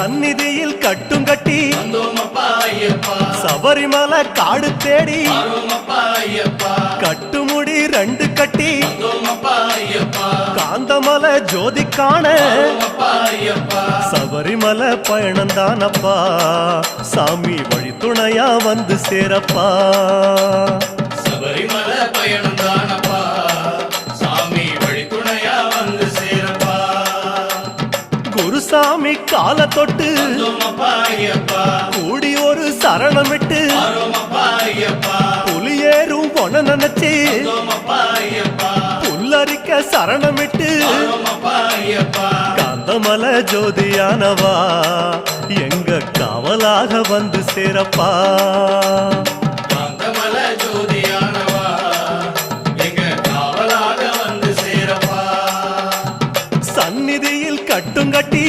சந்நிதியில் கட்டும் கட்டி சபரிமலை காடு தேடி கட்டுமுடி 2 கட்டி காந்தமலை ஜோதி காண சபரிமலை பயணந்தானப்பா சாமி வழி துணையா வந்து சேரப்பா சபரிமலை பயணந்தானப்பா சாமி வழி துணையா வந்து சேரப்பா குருசாமி கால தொட்டு கூடி ஒரு சரணமிட்டு புலியேறும் பொன நினைச்சு புல்லரிக்க சரணமிட்டு காந்தமலை ஜோதியானவா எங்க காவலாக வந்து சேரப்பா காந்தமலை ஜோதியானவா எங்க காவலாக வந்து சேரப்பா சந்நிதியில் கட்டும் கட்டி